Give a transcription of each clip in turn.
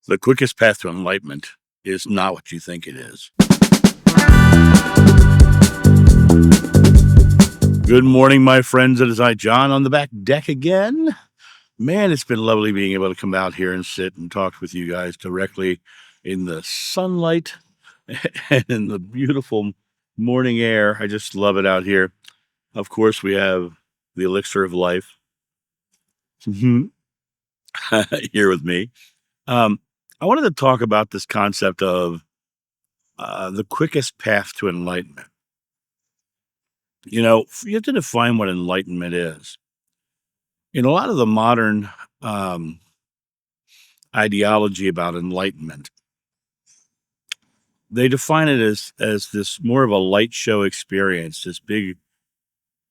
The quickest path to enlightenment is not what you think it is. Good morning, my friends. It is I, John, on the back deck again. Man, it's been lovely being able to come out here and sit and talk with you guys directly in the sunlight and in the beautiful morning air. I just love it out here. Of course, we have the elixir of life here with me. I wanted to talk about this concept of the quickest path to enlightenment. You know, you have to define what enlightenment is. In a lot of the modern ideology about enlightenment, they define it as this more of a light show experience, this big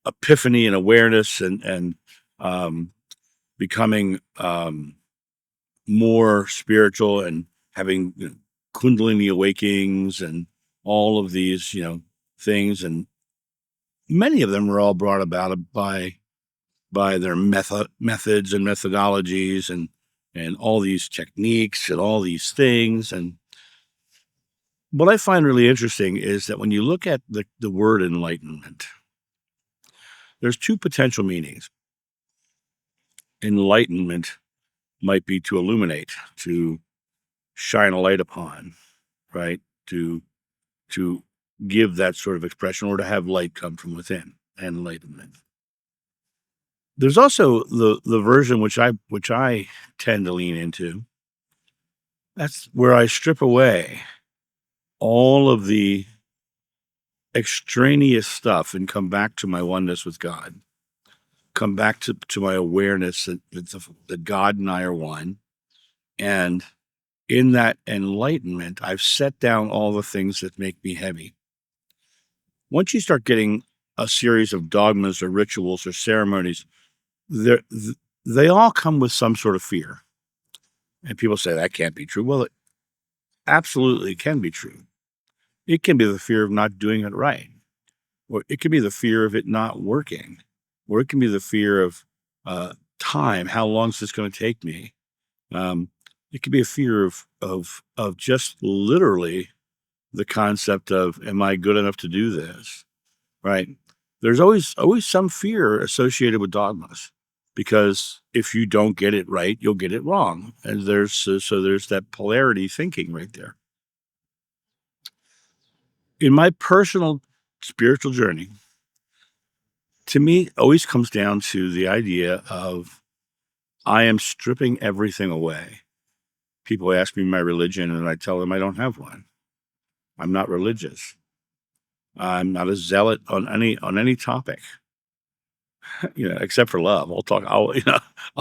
epiphany and awareness, and becoming more spiritual and having kundalini awakings and all of these things, and many of them were all brought about by their methods and methodologies and all these techniques and all these things. And what I find really interesting is that when you look at the word enlightenment, there's two potential meanings. Enlightenment might be to illuminate, to shine a light upon, right? To give that sort of expression, or to have light come from within, enlightenment. There's also the version which I tend to lean into. That's where I strip away all of the extraneous stuff and come back to my oneness with God. Come back to my awareness that God and I are one. And in that enlightenment, I've set down all the things that make me heavy. Once you start getting a series of dogmas or rituals or ceremonies, they all come with some sort of fear. And people say that can't be true. Well, it absolutely can be true. It can be the fear of not doing it right, or it can be the fear of it not working, or it can be the fear of time. How long is this going to take me? It could be a fear of just literally the concept of, am I good enough to do this? Right? There's always some fear associated with dogmas, because if you don't get it right, you'll get it wrong. And there's that polarity thinking right there. In my personal spiritual journey, to me, it always comes down to the idea of I am stripping everything away. People ask me my religion, and I tell them I don't have one. I'm not religious. I'm not a zealot on any topic, except for love. I'll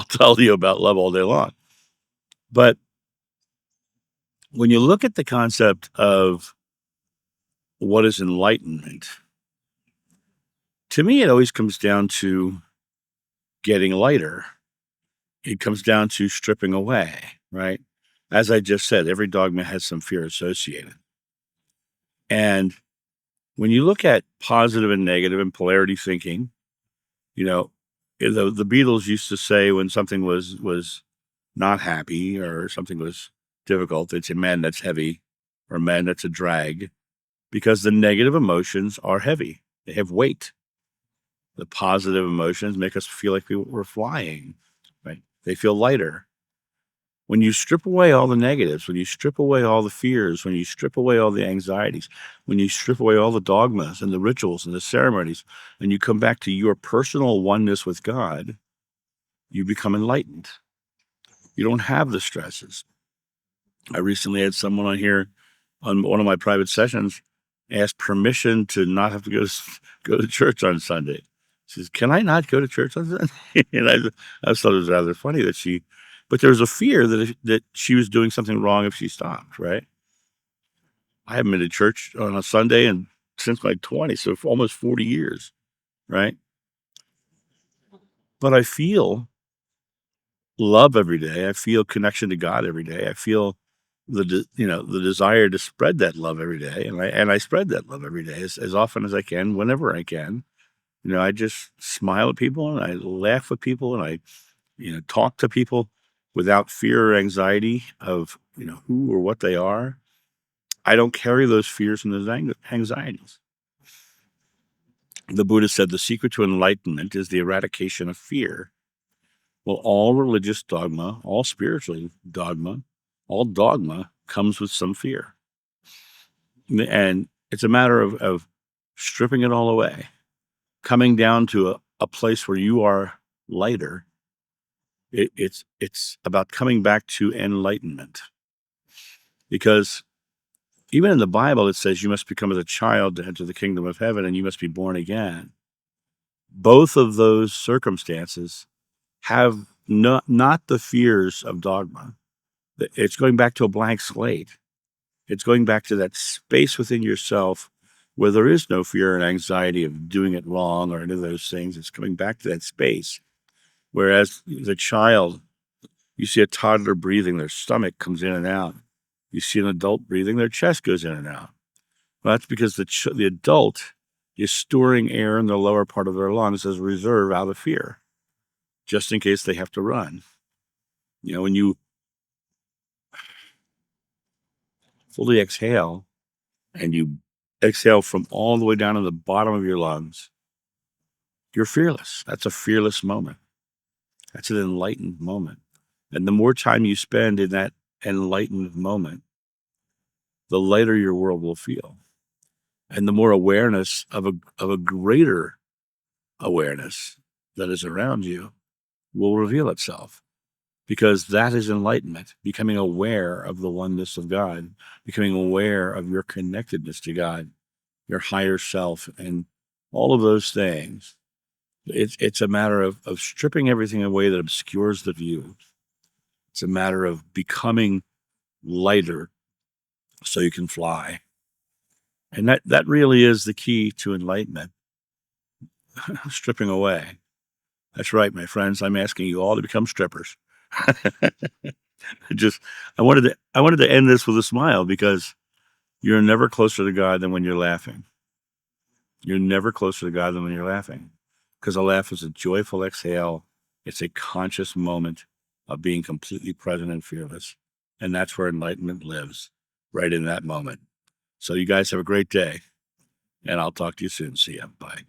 tell you about love all day long. But when you look at the concept of what is enlightenment, to me, it always comes down to getting lighter. It comes down to stripping away, right? As I just said, every dogma has some fear associated. And when you look at positive and negative and polarity thinking, the Beatles used to say when something was not happy or something was difficult, it's a man that's heavy or a man that's a drag, because the negative emotions are heavy. They have weight. The positive emotions make us feel like we're flying, right? They feel lighter. When you strip away all the negatives, when you strip away all the fears, when you strip away all the anxieties, when you strip away all the dogmas and the rituals and the ceremonies, and you come back to your personal oneness with God, you become enlightened. You don't have the stresses. I recently had someone on here on one of my private sessions ask permission to not have to go to church on Sunday. She says, "Can I not go to church on Sunday?" And I thought it was rather funny but there was a fear that she was doing something wrong if she stopped, right? I haven't been to church on a Sunday since my 20s, so for almost 40 years, right? But I feel love every day. I feel connection to God every day. I feel the desire to spread that love every day, and I spread that love every day as often as I can, whenever I can. I just smile at people and I laugh with people and I talk to people without fear or anxiety of, who or what they are, I don't carry those fears and those anxieties. The Buddha said the secret to enlightenment is the eradication of fear. Well, all religious dogma, all spiritual dogma, all dogma comes with some fear. And it's a matter of stripping it all away, coming down to a place where you are lighter. It's about coming back to enlightenment. Because even in the Bible, it says you must become as a child to enter the kingdom of heaven, and you must be born again. Both of those circumstances have not the fears of dogma. It's going back to a blank slate. It's going back to that space within yourself where there is no fear and anxiety of doing it wrong or any of those things. It's coming back to that space. Whereas the child, you see a toddler breathing, their stomach comes in and out. You see an adult breathing, their chest goes in and out. Well, that's because the adult is storing air in the lower part of their lungs as a reserve out of fear, just in case they have to run. When you fully exhale and you exhale from all the way down to the bottom of your lungs, you're fearless. That's a fearless moment. That's an enlightened moment. And the more time you spend in that enlightened moment, the lighter your world will feel. And the more awareness of a greater awareness that is around you will reveal itself. Because that is enlightenment, becoming aware of the oneness of God, becoming aware of your connectedness to God, your higher self, and all of those things. It's a matter of stripping everything away that obscures the view. It's a matter of becoming lighter so you can fly. And that really is the key to enlightenment, stripping away. That's right, my friends. I'm asking you all to become strippers. Just I wanted to end this with a smile because you're never closer to God than when you're laughing. You're never closer to God than when you're laughing. Because a laugh is a joyful exhale. It's a conscious moment of being completely present and fearless. And that's where enlightenment lives, right in that moment. So you guys have a great day, and I'll talk to you soon. See ya. Bye.